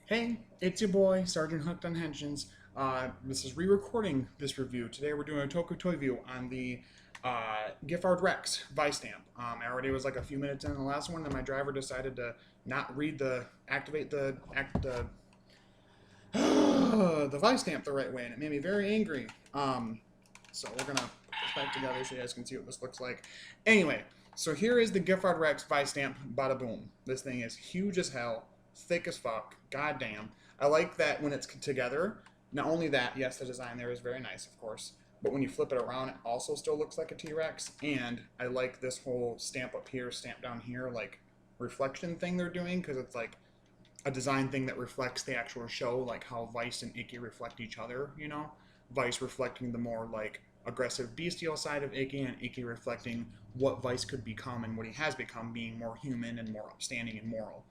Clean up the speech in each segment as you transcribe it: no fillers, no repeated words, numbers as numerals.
Hey, it's your boy, Sergeant Hooked on Henshin's. This is re-recording this review. Today we're doing a Toku toy view on the Giffard Rex Vistamp. I already was like a few minutes in the last one, and my driver decided to not read activate the Vistamp the right way, and it made me very angry. So we're gonna put this back together so you guys can see what this looks like. Anyway, so here is the Giffard Rex Vistamp. Bada boom. This thing is huge as hell, thick as fuck. Goddamn. I like that when it's together. Not only that, yes, the design there is very nice, of course, but when you flip it around, it also still looks like a T-Rex. And I like this whole stamp up here, stamp down here, like reflection thing they're doing, because it's like a design thing that reflects the actual show, like how Vice and Icky reflect each other, you know? Vice reflecting the more like aggressive bestial side of Icky, and Icky reflecting what Vice could become and what he has become, being more human and more upstanding and moral.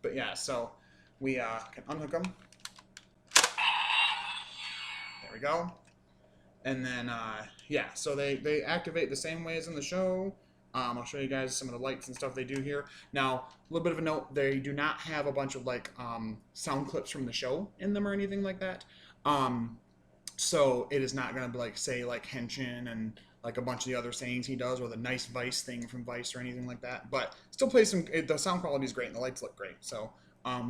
But yeah, so we can unhook them. There we go. And then, yeah, so they activate the same way as in the show. I'll show you guys some of the lights and stuff they do here. Now, a little bit of a note, they do not have a bunch of like sound clips from the show in them or anything like that. So it is not going to be like say like Henshin and like a bunch of the other sayings he does, or the nice Vice thing from Vice or anything like that. But still plays some, the sound quality is great and the lights look great. So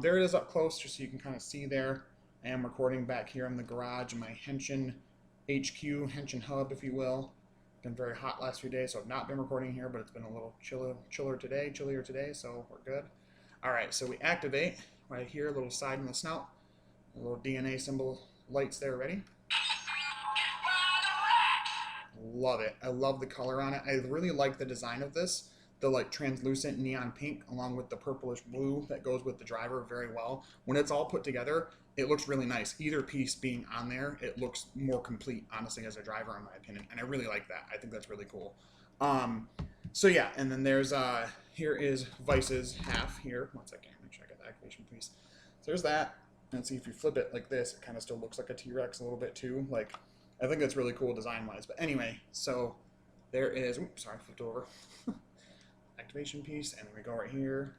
there it is up close, just so you can kind of see there. I am recording back here in the garage in my Henshin HQ, Henshin Hub, if you will. Been very hot last few days, so I've not been recording here, but it's been a little chillier today, so we're good. All right, so we activate right here, a little side in the snout, a little DNA symbol lights there, ready? Love it. I love the color on it. I really like the design of this. The like translucent neon pink along with the purplish blue that goes with the driver very well. When it's all put together, it looks really nice. Either piece being on there, it looks more complete, honestly, as a driver, in my opinion. And I really like that. I think that's really cool. So yeah, and then there's here is Vice's half here. One second, make sure I got the activation piece. So there's that. And see, if you flip it like this, it kind of still looks like a T-Rex a little bit too. Like, I think that's really cool design-wise. But anyway, so there is, oops, sorry, flipped over. Activation piece, and then we go right here.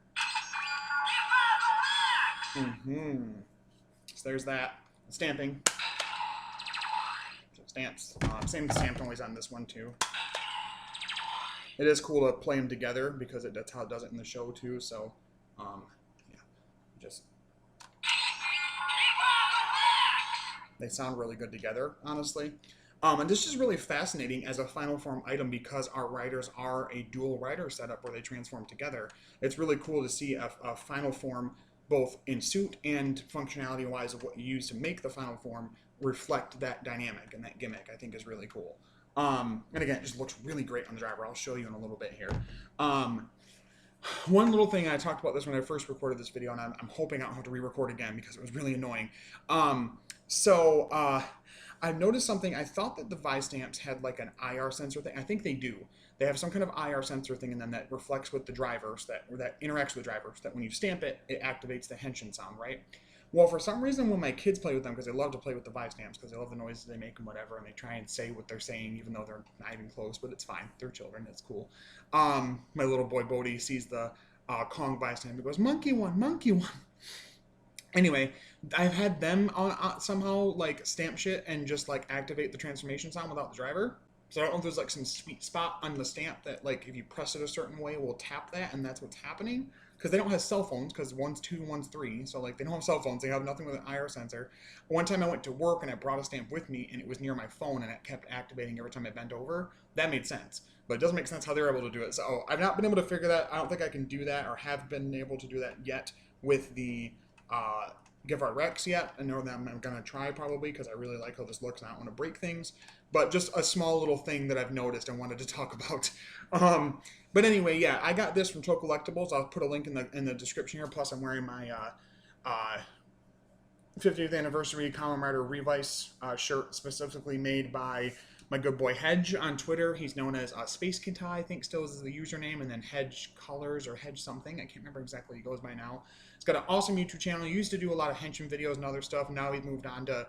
So there's that. Stamping. So stamps. Same stamp always on this one too. It is cool to play them together because that's how it does it in the show too. So, yeah, just they sound really good together, honestly. And this is really fascinating as a final form item because our riders are a dual rider setup where they transform together. It's really cool to see a final form both in suit and functionality wise of what you use to make the final form reflect that dynamic and that gimmick. I think is really cool. And again, it just looks really great on the driver. I'll show you in a little bit here. One little thing, I talked about this when I first recorded this video, and I'm hoping I don't have to re-record again because it was really annoying. I've noticed something. I thought that the Vistamps had like an IR sensor thing. I think they do. They have some kind of IR sensor thing in them that reflects with the drivers, or that interacts with the drivers, that when you stamp it, it activates the Henshin sound, right? Well, for some reason, when my kids play with them, because they love to play with the Vistamps, because they love the noises they make and whatever, and they try and say what they're saying, even though they're not even close, but it's fine. They're children. It's cool. My little boy Bodhi sees the Kong Vistamp and goes, monkey one, monkey one. Anyway, I've had them somehow like stamp shit and just like activate the transformation sound without the driver. So I don't know if there's like some sweet spot on the stamp that like if you press it a certain way will tap that, and that's what's happening. Because they don't have cell phones, because one's 2, one's 3, so like they don't have cell phones. They have nothing with an IR sensor. One time I went to work and I brought a stamp with me, and it was near my phone, and it kept activating every time I bent over. That made sense, but it doesn't make sense how they're able to do it. So I've not been able to figure that. I don't think I can do that or have been able to do that yet with the Giffard Rex yet. I know that I'm going to try probably because I really like how this looks and I don't want to break things. But just a small little thing that I've noticed and wanted to talk about. But anyway, yeah, I got this from Toku Collectibles. I'll put a link in the description here. Plus, I'm wearing my 50th anniversary Kamen Rider Revice shirt specifically made by my good boy Hedge on Twitter. He's known as Space Kintai, I think still is the username, and then Hedge Colors or Hedge something. I can't remember exactly what he goes by now. He's got an awesome YouTube channel. He used to do a lot of Henshin videos and other stuff. Now he's moved on to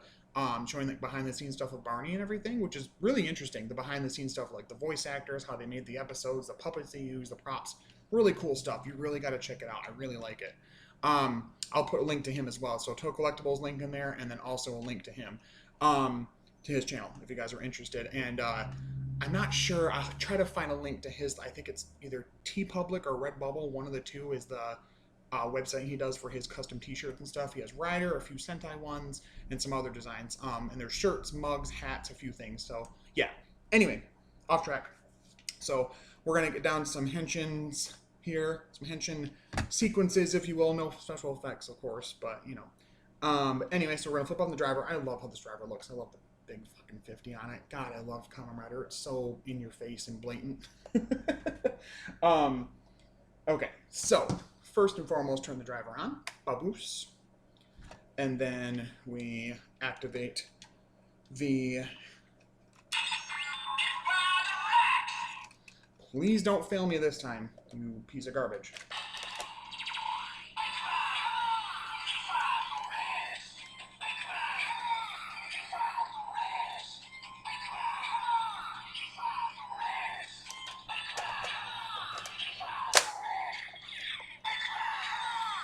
showing like behind the scenes stuff with Barney and everything, which is really interesting. The behind the scenes stuff, like the voice actors, how they made the episodes, the puppets they use, the props, really cool stuff. You really got to check it out. I really like it. I'll put a link to him as well. So Toku Collectibles link in there, and then also a link to him, to his channel if you guys are interested. And I'm not sure. I'll try to find a link to his. I think it's either TeePublic or Redbubble. One of the two is the website he does for his custom t-shirts and stuff. He has Rider, a few Sentai ones, and some other designs. And there's shirts, mugs, hats, a few things. So yeah. Anyway, off track. So we're gonna get down to some henshins here, some henshin sequences, if you will. No special effects, of course, but you know. Anyway, so we're gonna flip on the driver. I love how this driver looks. I love the big fucking 50 on it. God, I love Kamen Rider. It's so in your face and blatant. Okay, so first and foremost, turn the driver on, baboos, and then we activate the. Please don't fail me this time, you piece of garbage.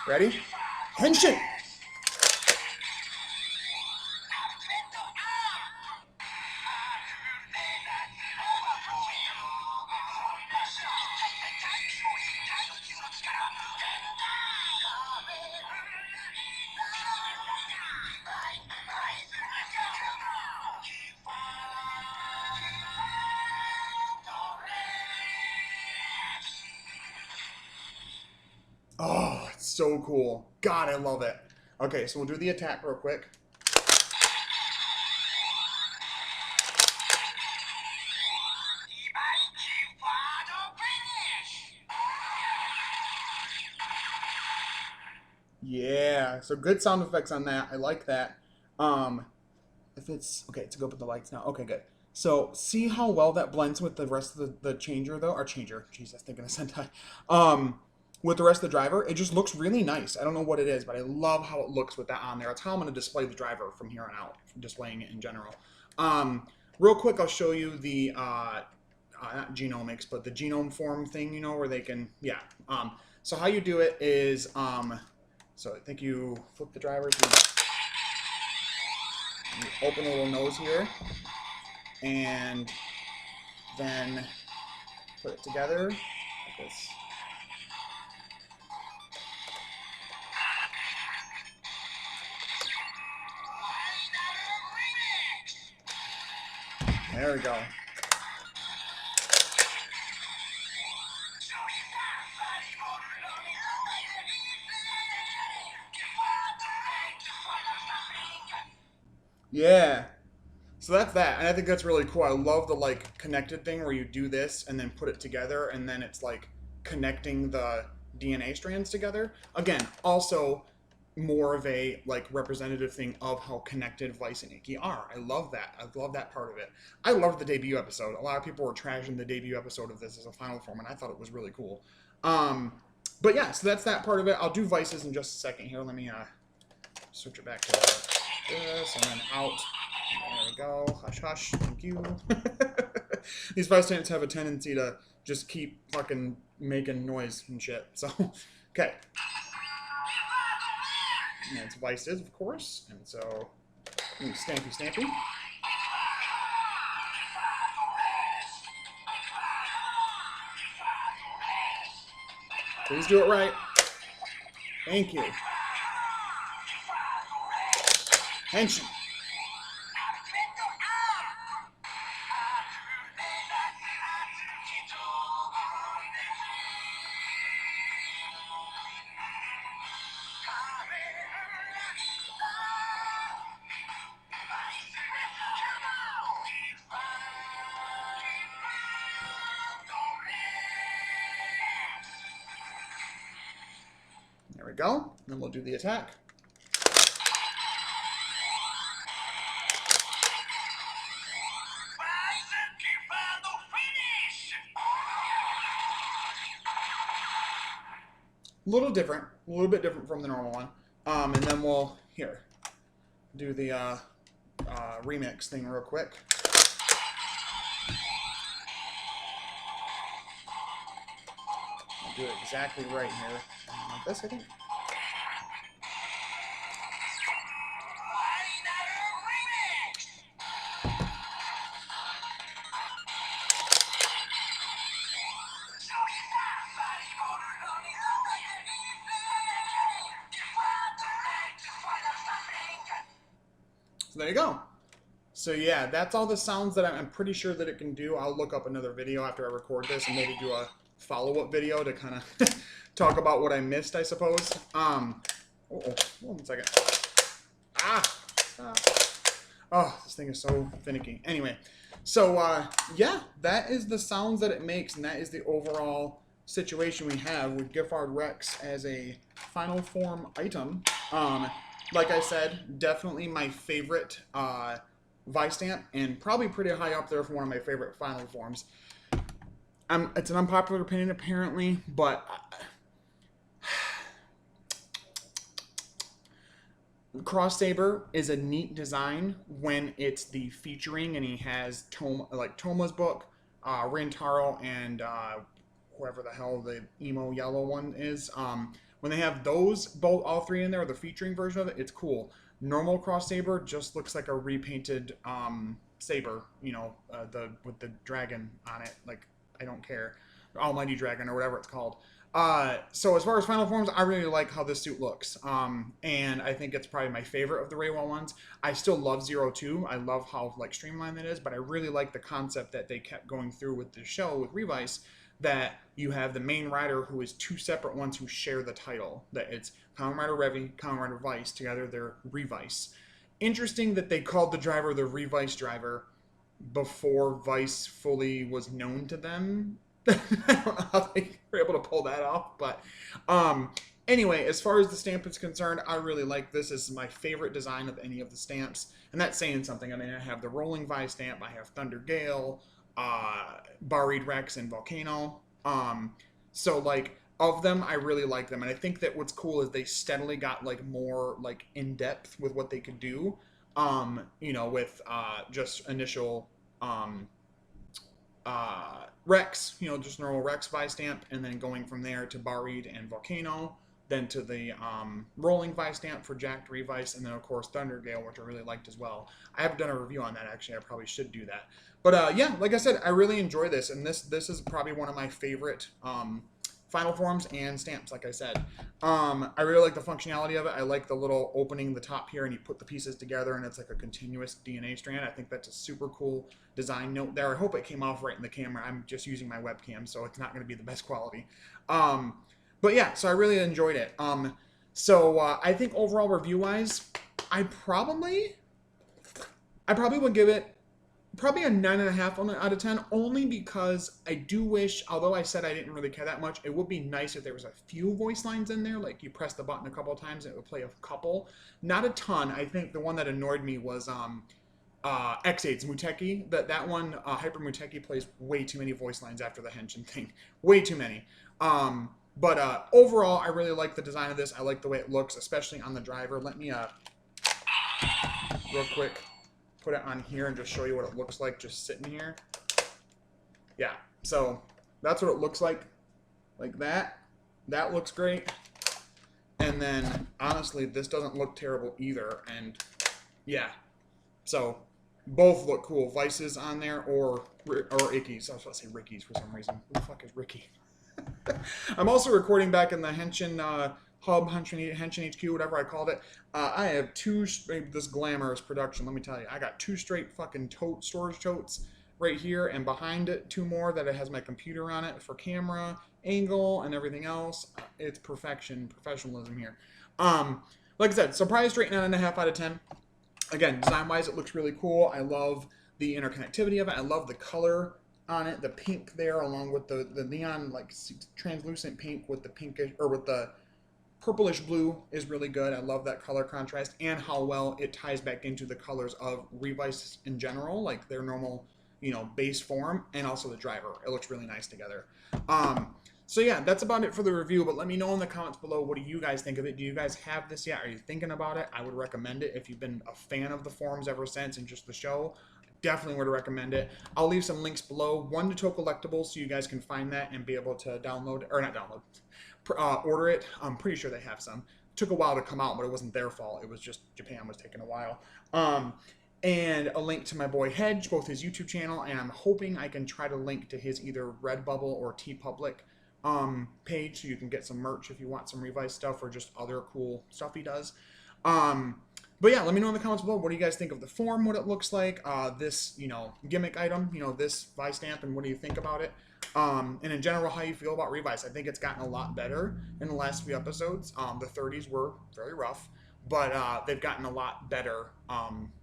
Ready? Henshin! Oh, it's so cool. God, I love it. Okay, so we'll do the attack real quick. Yeah, so good sound effects on that. I like that. If it's okay to go up with the lights now. Okay, good. So see how well that blends with the rest of the changer though, or changer. Jesus, thinking of Sentai. With the rest of the driver, it just looks really nice. I don't know what it is, but I love how it looks with that on there. That's how I'm going to display the driver from here on out, displaying it in general. Real quick, I'll show you the not genomics, but the genome form thing. You know where they can, yeah. So how you do it is so I think you flip the driver, you open the little nose here, and then put it together like this. There we go. Yeah. So that's that, and I think that's really cool. I love the like connected thing where you do this and then put it together, and then it's like connecting the DNA strands together. Again, also more of a like representative thing of how connected Vice and Icky are. I love that. I love that part of it. I loved the debut episode. A lot of people were trashing the debut episode of this as a final form, and I thought it was really cool. But yeah, so that's that part of it. I'll do Vices in just a second here. Let me switch it back to this and then out. There we go. Hush, hush. Thank you. These Vistamps have a tendency to just keep fucking making noise and shit. So, okay. And it's Vices, of course. And so, stampy, stampy. Please do it right. Thank you. Henshin. There we go. Then we'll do the attack. A little different, a little bit different from the normal one. And then we'll, here, do the remix thing real quick. I'll do it exactly right here. Like this, I think. So there you go. So yeah, that's all the sounds that I'm pretty sure that it can do. I'll look up another video after I record this and maybe do a follow-up video to kind of talk about what I missed, I suppose. Hold on 1 second. Stop. Oh, this thing is so finicky. Anyway, so yeah, that is the sounds that it makes, and that is the overall situation we have with Giffard Rex as a final form item. Like I said, definitely my favorite Vistamp, and probably pretty high up there for one of my favorite final forms. It's an unpopular opinion apparently, but Cross Saber is a neat design when it's the featuring, and he has Toma's book, Rintaro, and whoever the hell the emo yellow one is. When they have those all three in there, the featuring version of it, it's cool. Normal Cross Saber just looks like a repainted saber, with the dragon on it. Like, I don't care, Almighty Dragon or whatever it's called. So as far as final forms, I really like how this suit looks, and I think it's probably my favorite of the Reiwa ones. I still love 02. I love how streamlined that is, but I really like the concept that they kept going through with the show with Revice, that you have the main rider who is two separate ones who share the title. That it's Kamen Rider Revi, Kamen Rider Vice. Together they're Revice. Interesting that they called the driver the Revice driver before Vice fully was known to them. I don't know how they were able to pull that off, but anyway, as far as the stamp is concerned, I really like this. This is my favorite design of any of the stamps, and that's saying something. I mean, I have the Rolling Vice stamp, I have Thunder Gale, Buried Rex, and Volcano. So of them, I really like them, and I think that what's cool is they steadily got more in depth with what they could do. With just initial Rex, just normal Rex Vistamp, and then going from there to Buried and Volcano, then to the Rolling Vistamp for Jacked Revice, and then of course Thunder Gale, which I really liked as well. I haven't done a review on that actually. I probably should do that. But yeah, like I said, I really enjoy this, and this is probably one of my favorite final forms and stamps. Like I said, I really like the functionality of it. I like the little opening the top here, and you put the pieces together, and it's like a continuous DNA strand. I think that's a super cool design note there. I hope it came off right in the camera. I'm just using my webcam, so it's not going to be the best quality. But yeah, so I really enjoyed it. I think overall review-wise, I probably would give it probably a 9.5 out of 10, only because I do wish, although I said I didn't really care that much, it would be nice if there was a few voice lines in there, like you press the button a couple of times and it would play a couple. Not a ton. I think the one that annoyed me was X8's Muteki. That one, Hyper Muteki, plays way too many voice lines after the Henshin thing. Way too many. But overall, I really like the design of this. I like the way it looks, especially on the driver. Let me, real quick, put it on here and just show you what it looks like just sitting here. Yeah, so that's what it looks like that. That looks great. And then, honestly, this doesn't look terrible either. And yeah, so both look cool. Vices on there or Icky's. I was about to say Ricky's for some reason. Who the fuck is Ricky? I'm also recording back in the Henshin Hub, Henshin HQ, whatever I called it. I have this glamorous production, let me tell you. I got 2 straight fucking storage totes right here, and behind it 2 more that it has my computer on it for camera, angle, and everything else. It's perfection, professionalism here. Like I said, surprise rate 9.5 out of 10. Again, design-wise, it looks really cool. I love the interconnectivity of it. I love the color on it, the pink there, along with the neon, translucent pink with the pinkish, or with the purplish blue is really good. I love that color contrast and how well it ties back into the colors of Revice in general, like their normal, base form, and also the driver. It looks really nice together. So yeah, that's about it for the review, but let me know in the comments below, what do you guys think of it? Do you guys have this yet? Are you thinking about it? I would recommend it if you've been a fan of the forums ever since and just the show. Definitely would recommend it. I'll leave some links below. One to Toku Collectibles, so you guys can find that and be able to order it. I'm pretty sure they have some. It took a while to come out, but it wasn't their fault. It was just Japan was taking a while. And a link to my boy Hedge, both his YouTube channel, and I'm hoping I can try to link to his either Redbubble or TeePublic page, so you can get some merch if you want some Revice stuff or just other cool stuff he does. But yeah, let me know in the comments below. What do you guys think of the form? What it looks like? This, gimmick item. This Vistamp, and what do you think about it? And in general, how you feel about Revice. I think it's gotten a lot better in the last few episodes. The 30s were very rough, but they've gotten a lot better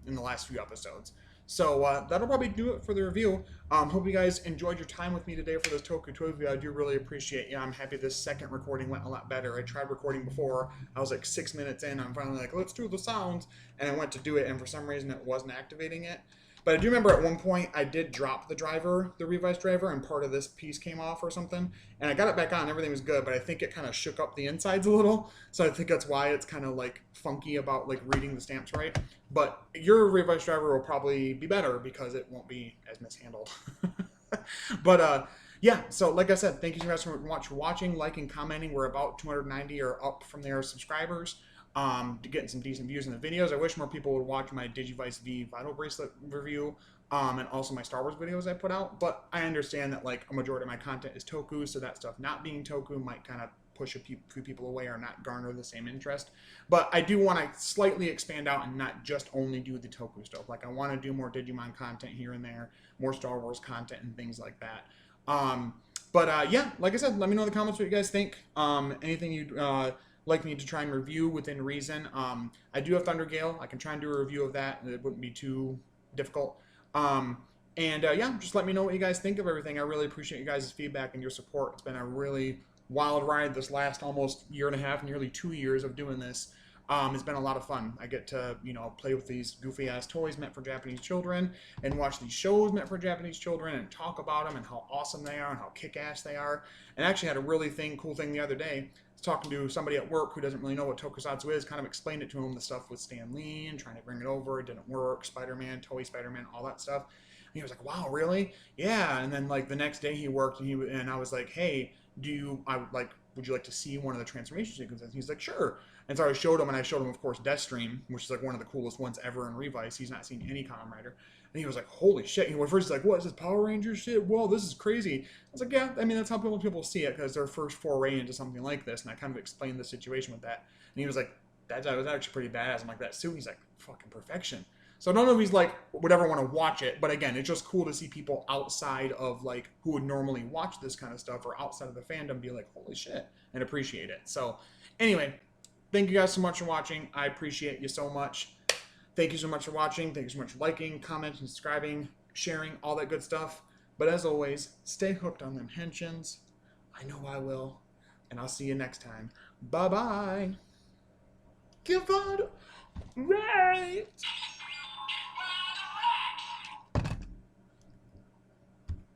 in the last few episodes. So that'll probably do it for the review. Hope you guys enjoyed your time with me today for this Toku toy review. I do really appreciate you. I'm happy this second recording went a lot better. I tried recording before. I was like 6 minutes in. I'm finally like, let's do the sounds. And I went to do it, and for some reason it wasn't activating it. But I do remember at one point I did drop the driver, the Revice driver, and part of this piece came off or something. And I got it back on, everything was good, but I think it kind of shook up the insides a little. So I think that's why it's kind of like funky about like reading the stamps right. But your Revice driver will probably be better because it won't be as mishandled. But yeah, so like I said, thank you guys so much for watching, liking, commenting. We're about 290 or up from there subscribers. To getting some decent views in the videos. I wish more people would watch my Digivice V Vital Bracelet review, and also my Star Wars videos I put out, but I understand that like a majority of my content is Toku, so that stuff not being Toku might kind of push a few people away or not garner the same interest. But I do want to slightly expand out and not just only do the Toku stuff. Like I want to do more Digimon content here and there, more Star Wars content and things like that. Yeah, like I said, let me know in the comments what you guys think. Anything you'd like me to try and review within reason. I do have Thunder Gale. I can try and do a review of that. It wouldn't be too difficult. Yeah, just let me know what you guys think of everything. I really appreciate you guys' feedback and your support. It's been a really wild ride this last almost year and a half, nearly 2 years of doing this. It's been a lot of fun. I get to, play with these goofy-ass toys meant for Japanese children and watch these shows meant for Japanese children and talk about them and how awesome they are and how kick-ass they are. And I actually had a really cool thing the other day. I was talking to somebody at work who doesn't really know what tokusatsu is, kind of explained it to him, the stuff with Stan Lee and trying to bring it over. It didn't work. Spider-Man, Toei Spider-Man, all that stuff. And he was like, wow, really? Yeah. And then like the next day he worked and I was like, hey, would you like to see one of the transformation sequences? And he's like, sure. And so I showed him, and I showed him, of course, Deathstream, which is like one of the coolest ones ever in Revice. He's not seen any Kamen Rider. And he was like, holy shit. At first he's like, what is this, Power Rangers shit? Whoa, this is crazy. I was like, yeah, I mean, that's how people see it, because their first foray into something like this. And I kind of explained the situation with that. And he was like, that was actually pretty badass. I'm like, that suit? He's like, fucking perfection. So I don't know if he's like, would ever want to watch it, but again, it's just cool to see people outside of like, who would normally watch this kind of stuff or outside of the fandom be like, holy shit, and appreciate it. So anyway, thank you guys so much for watching. I appreciate you so much. Thank you so much for watching. Thank you so much for liking, commenting, subscribing, sharing, all that good stuff. But as always, stay hooked on them henshins. I know I will. And I'll see you next time. Bye-bye. Giffard. Right.